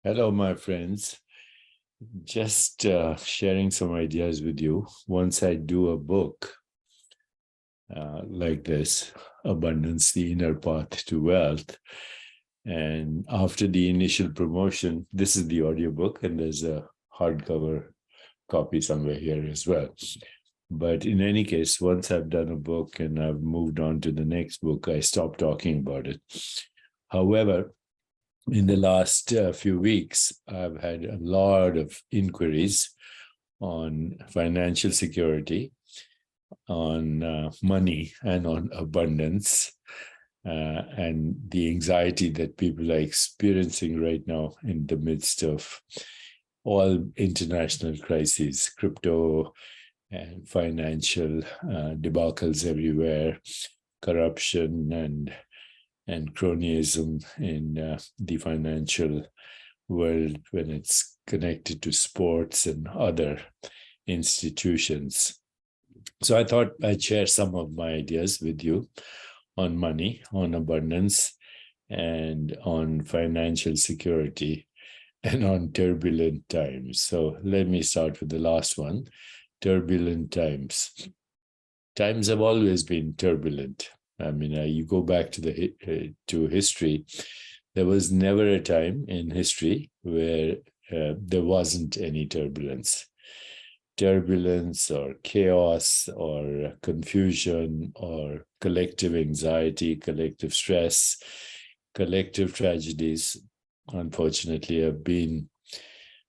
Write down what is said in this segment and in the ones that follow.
Hello, my friends. Just sharing some ideas with you. Once I do a book like this, Abundance, the Inner Path to Wealth. And after the initial promotion, this is the audiobook, and there's a hardcover copy somewhere here as well. But in any case, once I've done a book and I've moved on to the next book, I stop talking about it. However, in the last few weeks, I've had a lot of inquiries on financial security, on money, and on abundance, and the anxiety that people are experiencing right now in the midst of all international crises, crypto and financial debacles everywhere, corruption and cronyism in the financial world when it's connected to sports and other institutions. So I thought I'd share some of my ideas with you on money, on abundance, and on financial security, and on turbulent times. So let me start with the last one, turbulent times. Times have always been turbulent. I mean, you go back to history, there was never a time in history where there wasn't any turbulence. Turbulence or chaos or confusion or collective anxiety, collective stress, collective tragedies, unfortunately, have been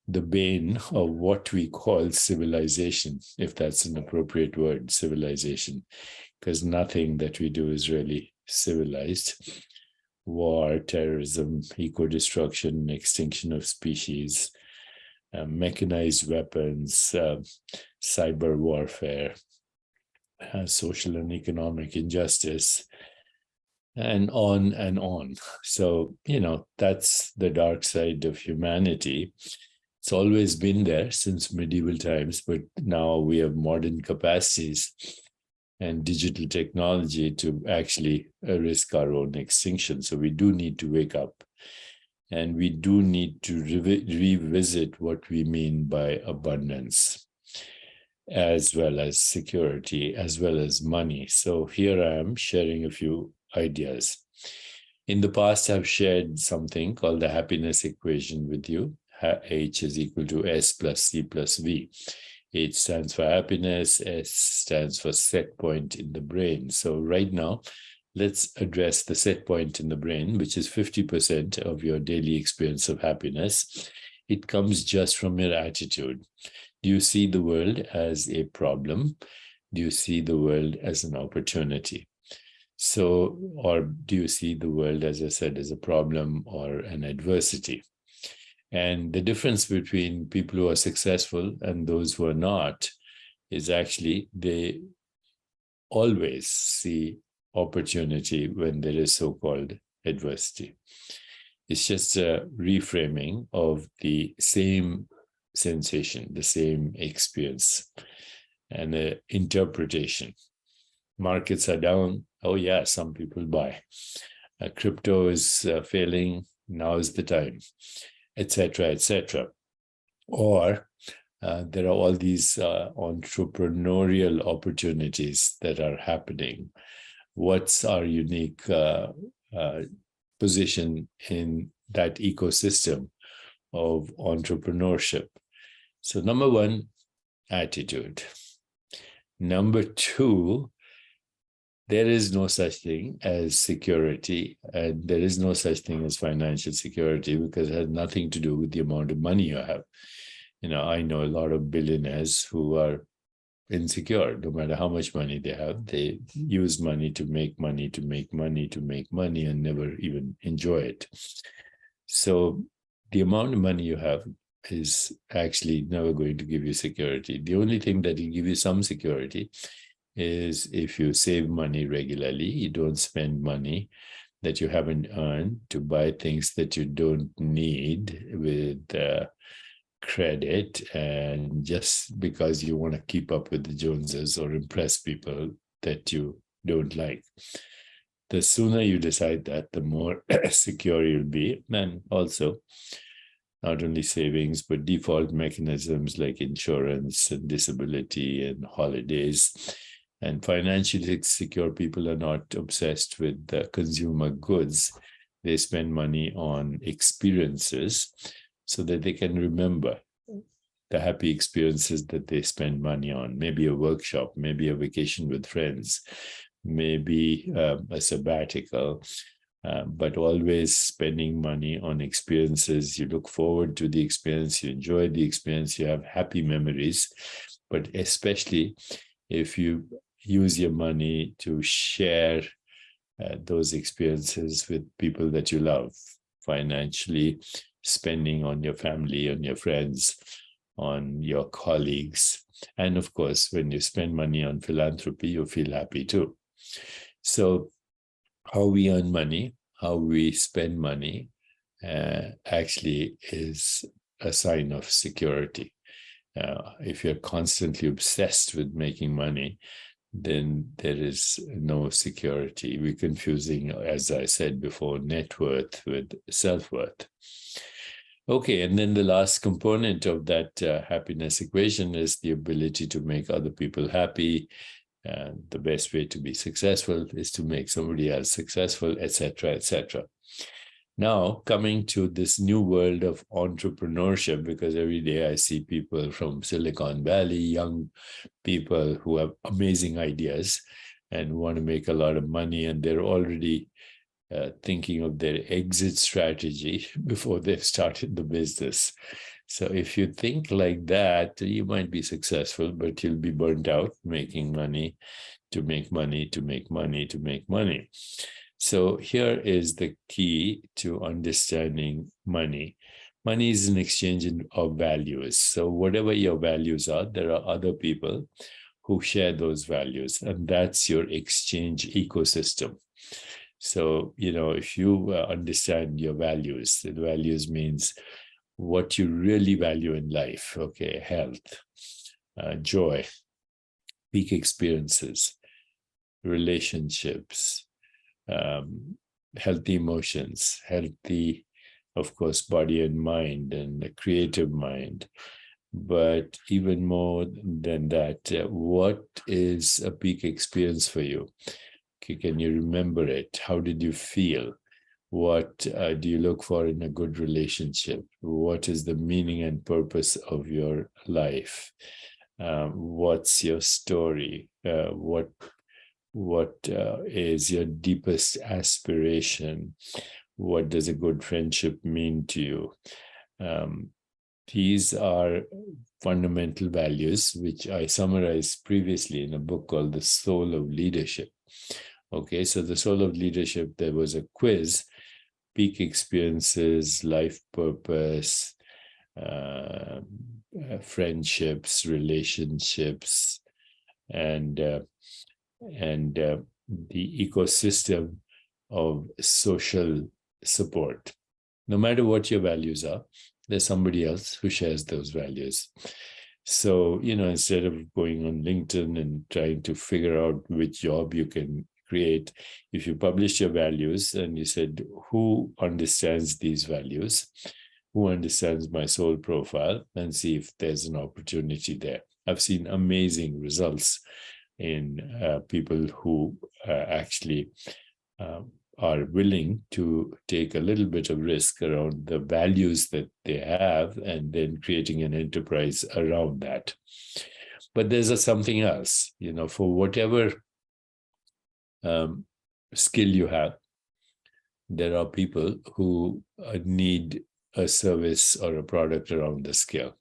the bane of what we call civilization, if that's an appropriate word, civilization, because nothing that we do is really civilized. War, terrorism, eco-destruction, extinction of species, mechanized weapons, cyber warfare, social and economic injustice, and on and on. So, that's the dark side of humanity. It's always been there since medieval times, but now we have modern capacities and digital technology to actually risk our own extinction. So we do need to wake up, and we do need to revisit what we mean by abundance, as well as security, as well as money. So here I am sharing a few ideas. In the past, I've shared something called the happiness equation with you. H is equal to S plus C plus V. H stands for happiness, S stands for set point in the brain. So right now, let's address the set point in the brain, which is 50% of your daily experience of happiness. It comes just from your attitude. Do you see the world as a problem? Do you see the world as an opportunity? So, or do you see the world, as I said, as a problem or an adversity? And the difference between people who are successful and those who are not is actually they always see opportunity when there is so-called adversity. It's just a reframing of the same sensation, the same experience, and an interpretation. Markets are down. Oh yeah, some people buy. Crypto is failing. Now is the time, etc., etc. Or there are all these entrepreneurial opportunities that are happening. What's our unique position in that ecosystem of entrepreneurship? So number one, attitude. Number two, there is no such thing as security, and there is no such thing as financial security, because it has nothing to do with the amount of money you have. I know a lot of billionaires who are insecure. No matter how much money they have, they use money to make money, to make money, to make money, and never even enjoy it. So the amount of money you have is actually never going to give you security. The only thing that will give you some security is if you save money regularly, you don't spend money that you haven't earned to buy things that you don't need with credit, and just because you want to keep up with the Joneses or impress people that you don't like. The sooner you decide that, the more secure you'll be. And also, not only savings, but default mechanisms like insurance and disability and holidays. And financially secure people are not obsessed with consumer goods. They spend money on experiences so that they can remember the happy experiences that they spend money on. Maybe a workshop, maybe a vacation with friends, maybe a sabbatical, but always spending money on experiences. You look forward to the experience, you enjoy the experience, you have happy memories, but especially if you use your money to share those experiences with people that you love, financially spending on your family, on your friends, on your colleagues. And of course, when you spend money on philanthropy, you feel happy too. So how we earn money, how we spend money, actually is a sign of security. If you're constantly obsessed with making money, then there is no security. We're confusing, as I said before, net worth with self-worth. Okay, and then the last component of that happiness equation is the ability to make other people happy. The best way to be successful is to make somebody else successful, etc., etc. Now, coming to this new world of entrepreneurship, because every day I see people from Silicon Valley, young people who have amazing ideas and want to make a lot of money, and they're already thinking of their exit strategy before they've started the business. So if you think like that, you might be successful, but you'll be burnt out making money to make money to make money to make money. So here is the key to understanding money. Money is an exchange of values. So whatever your values are, there are other people who share those values, and that's your exchange ecosystem. So, if you understand your values, the values means what you really value in life, okay, health, joy, peak experiences, relationships, healthy emotions, healthy, of course, body and mind, and a creative mind. But even more than that, what is a peak experience for you? Okay, can you remember it? How did you feel? What do you look for in a good relationship? What is the meaning and purpose of your life? What's your story? What is your deepest aspiration? What does a good friendship mean to you? These are fundamental values, which I summarized previously in a book called The Soul of Leadership. Okay, so The Soul of Leadership, there was a quiz, peak experiences, life purpose, friendships, relationships, and the ecosystem of social support. No matter what your values are, there's somebody else who shares those values. So, instead of going on LinkedIn and trying to figure out which job you can create, if you publish your values and you said, who understands these values? Who understands my soul profile? And see if there's an opportunity there. I've seen amazing results in people who actually are willing to take a little bit of risk around the values that they have and then creating an enterprise around that. But there's something else, for whatever skill you have, there are people who need a service or a product around the skill.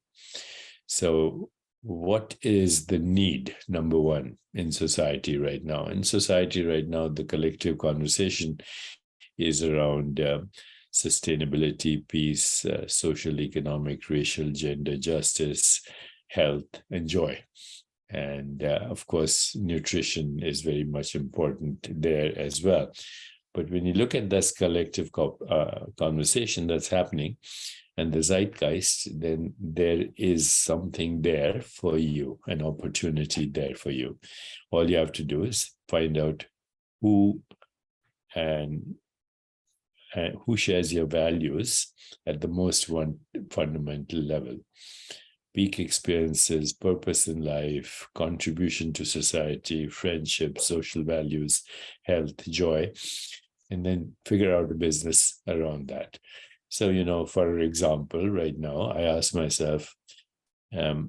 So what is the need, number one, in society right now? In society right now, the collective conversation is around sustainability, peace, social, economic, racial, gender justice, health, and joy. And of course, nutrition is very much important there as well. But when you look at this collective conversation that's happening and the zeitgeist, then there is something there for you, an opportunity there for you. All you have to do is find out who and who shares your values at the most fundamental level. Peak experiences, purpose in life, contribution to society, friendship, social values, health, joy, and then figure out a business around that. So, for example, right now, I ask myself,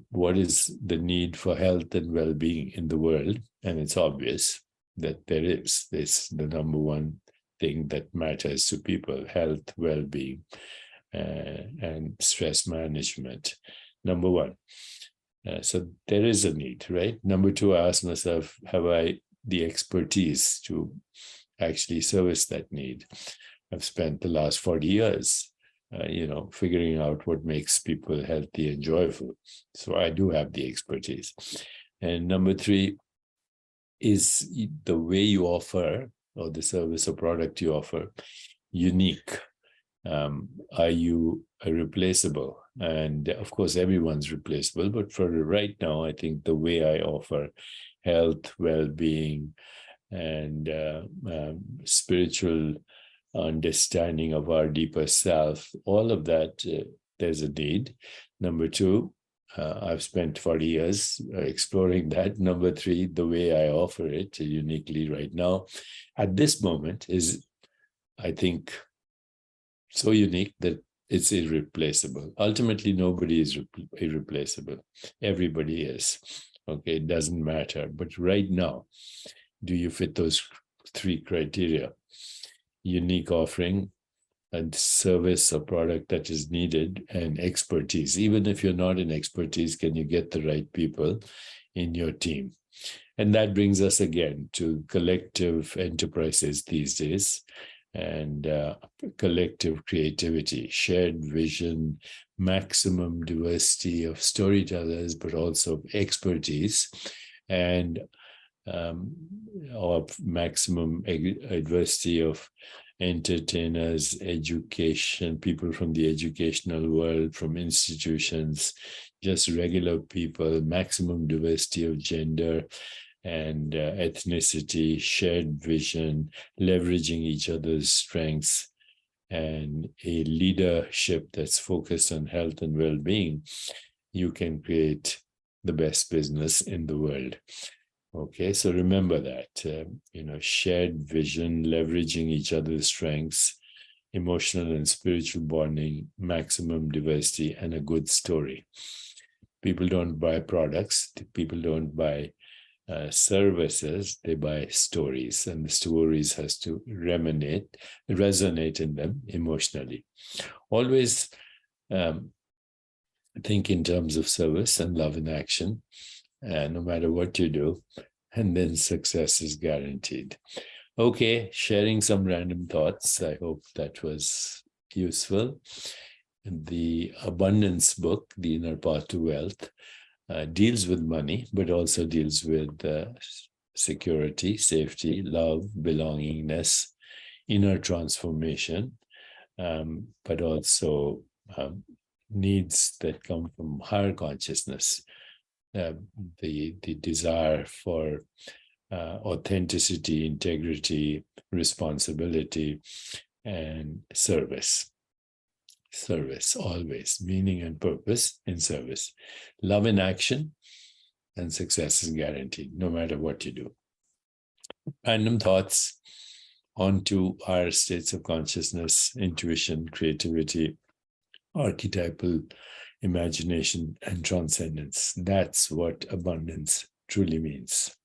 what is the need for health and well-being in the world? And it's obvious that there is. It's the number one thing that matters to people: health, well-being, and stress management. Number one. So there is a need, right? Number two, I ask myself, have I the expertise to actually service that need? I've spent the last 40 years, figuring out what makes people healthy and joyful. So I do have the expertise. And number three, is the way you offer, or the service or product you offer, unique? Are you irreplaceable? And of course, everyone's replaceable. But for right now, I think the way I offer health, well-being, and spiritual understanding of our deeper self, all of that, there's a need. Number two, I've spent 40 years exploring that. Number three, the way I offer it uniquely right now, at this moment, is, I think, so unique that it's irreplaceable. Ultimately, nobody is irreplaceable. Everybody is. Okay, it doesn't matter. But right now, do you fit those three criteria? Unique offering, and service or product that is needed, and expertise. Even if you're not in expertise, can you get the right people in your team? And that brings us again to collective enterprises these days, and collective creativity, shared vision, maximum diversity of storytellers, but also expertise, and of maximum diversity of entertainers, education, people from the educational world, from institutions, just regular people, maximum diversity of gender and ethnicity, shared vision, leveraging each other's strengths, and a leadership that's focused on health and well-being, you can create the best business in the world. Okay, so remember that, shared vision, leveraging each other's strengths, emotional and spiritual bonding, maximum diversity, and a good story. People don't buy products, people don't buy services, they buy stories, and the stories has to resonate in them emotionally. Always think in terms of service and love in action, no matter what you do, and then success is guaranteed. Okay, sharing some random thoughts. I hope that was useful. The Abundance book, The Inner Path to Wealth, deals with money, but also deals with security, safety, love, belongingness, inner transformation, but also needs that come from higher consciousness, the desire for authenticity, integrity, responsibility, and service. Service, always, meaning and purpose in service. Love in action, and success is guaranteed, no matter what you do. Random thoughts onto our states of consciousness, intuition, creativity, archetypal imagination, and transcendence. That's what abundance truly means.